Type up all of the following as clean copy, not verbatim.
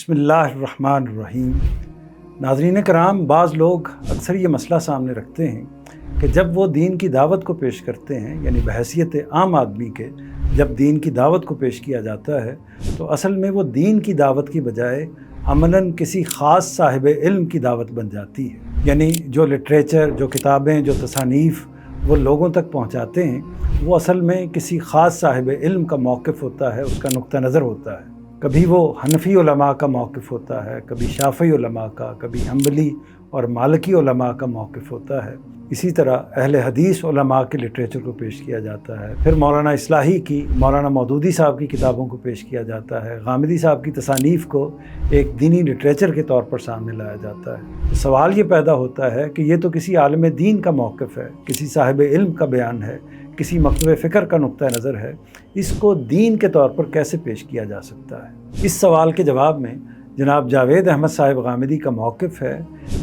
बिस्मिल्लाहिर्रहमानिर्रहीम। नाज़रीन कराम, बाज़ लोग अक्सर ये मसला सामने रखते हैं कि जब वो दीन की दावत को पेश करते हैं, यानी बहैसियत आम आदमी के जब दीन की दावत को पेश किया जाता है तो असल में वो दीन की दावत की बजाय अमलन किसी ख़ास साहिब इल्म की दावत बन जाती है। यानी जो लिटरेचर, जो किताबें, जो तसानीफ़ वो लोगों तक पहुँचाते हैं वो असल में किसी ख़ास साहिब इल्म का मौक़िफ़ होता है, उसका नुक्ता नज़र होता है। कभी वो हनफी उलमा का मौक़िफ़ होता है, कभी शाफ़ी उलमा का, कभी हम्बली और मालिकी उलमा का मौक़िफ़ होता है। इसी तरह अहले हदीस उलमा के लिटरेचर को पेश किया जाता है। फिर मौलाना इस्लाही की, मौलाना मौदूदी साहब की किताबों को पेश किया जाता है। गामिदी साहब की तसानीफ़ को एक दीनी लिटरेचर के तौर पर सामने लाया जाता है। तो सवाल ये पैदा होता है कि ये तो किसी आलिम दीन का मौक़िफ़ है, किसी साहिब इल्म का बयान है, किसी मकतब फ़िक्र का नुक्ता नज़र है, इसको दीन के तौर पर कैसे पेश किया जा सकता है? इस सवाल के जवाब में जनाब जावेद अहमद साहिब गामिदी का मौक़िफ़ है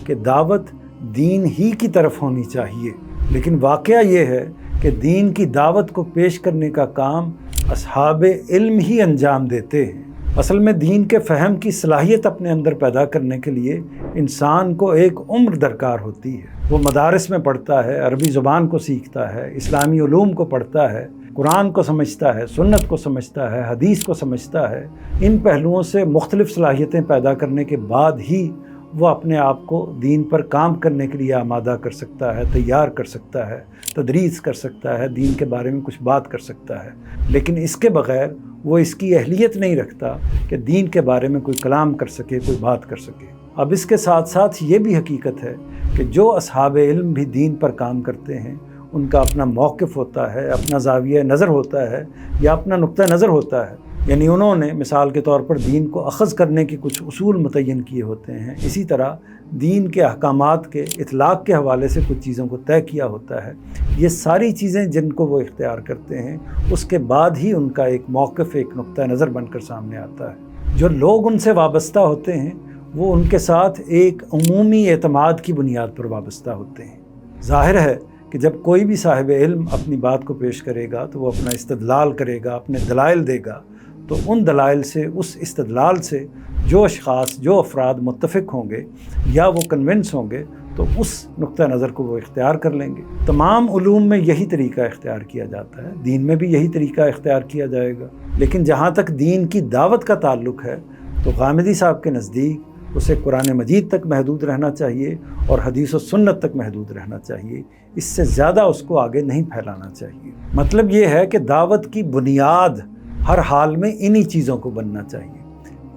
कि दावत दीन ही की तरफ होनी चाहिए, लेकिन वाक़या ये है कि दीन की दावत को पेश करने का काम असहाब इल्म ही अंजाम देते हैं। असल में दीन के फ़हम की सलाहियत अपने अंदर पैदा करने के लिए इंसान को एक उम्र दरकार होती है। वो मदारिस में पढ़ता है, अरबी ज़ुबान को सीखता है, इस्लामी उलूम को पढ़ता है, कुरान को समझता है, सुन्नत को समझता है, हदीस को समझता है। इन पहलुओं से मुख्तलिफ़ सलाहियतें पैदा करने के बाद ही वो अपने आप को दीन पर काम करने के लिए आमादा कर सकता है, तैयार कर सकता है, तदरीस कर सकता है, दीन के बारे में कुछ बात कर सकता है। लेकिन इसके बग़ैर वो इसकी अहलियत नहीं रखता कि दीन के बारे में कोई कलाम कर सके, कोई बात कर सके। अब इसके साथ साथ ये भी हकीकत है कि जो असहाब इल्म भी दीन पर काम करते हैं उनका अपना मौक़िफ़ होता है, अपना ज़ाविया नज़र होता है या अपना नुक्ता नज़र होता है। यानी उन्होंने मिसाल के तौर पर दीन को अख़ज़ करने के कुछ उसूल मुतय्यन किए होते हैं। इसी तरह दीन के अहकामात के इतलाक़ के हवाले से कुछ चीज़ों को तय किया होता है। ये सारी चीज़ें जिनको वो इख्तियार करते हैं उसके बाद ही उनका एक मौक़िफ़, एक नुक्ता नज़र बनकर सामने आता है। जो लोग उनसे वाबस्ता होते हैं वो उनके साथ एक उमूमी एतमाद की बुनियाद पर वाबस्ता होते हैं। ज़ाहिर है कि जब कोई भी साहिब इल्म अपनी बात को पेश करेगा तो वो अपना इस्तदलाल करेगा, अपने दलाइल देगा, तो उन दलाइल से, उस इस्तदलाल से जो अशख़ास, जो अफराद मुत्तफ़िक़ होंगे या वो कन्विंस होंगे तो उस नुक्ता नज़र को वो इख्तियार कर लेंगे। तमाम उलूम में यही तरीका इख्तियार किया जाता है, दीन में भी यही तरीका इख्तियार किया जाएगा। लेकिन जहाँ तक दीन की दावत का ताल्लुक़ है तो गामिदी साहब के नज़दीक उसे कुरान मजीद तक महदूद रहना चाहिए और हदीस और सुन्नत तक महदूद रहना चाहिए। इससे ज़्यादा उसको आगे नहीं फैलाना चाहिए। मतलब ये है कि दावत की बुनियाद हर हाल में इन्हीं चीज़ों को बनना चाहिए।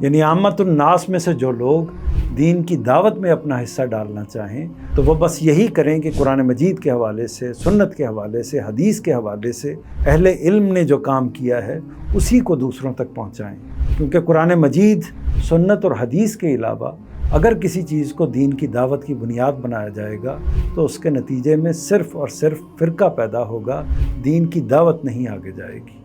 यानी आम्मतुन नास में से जो लोग दीन की दावत में अपना हिस्सा डालना चाहें तो वो बस यही करें कि कुरान मजीद के हवाले से, सुन्नत के हवाले से, हदीस के हवाले से अहले इल्म ने जो काम किया है उसी को दूसरों तक पहुँचाएँ। क्योंकि कुरान मजीद, सुन्नत और हदीस के अलावा अगर किसी चीज़ को दीन की दावत की बुनियाद बनाया जाएगा तो उसके नतीजे में सिर्फ़ और सिर्फ फ़िरका पैदा होगा, दीन की दावत नहीं आगे जाएगी।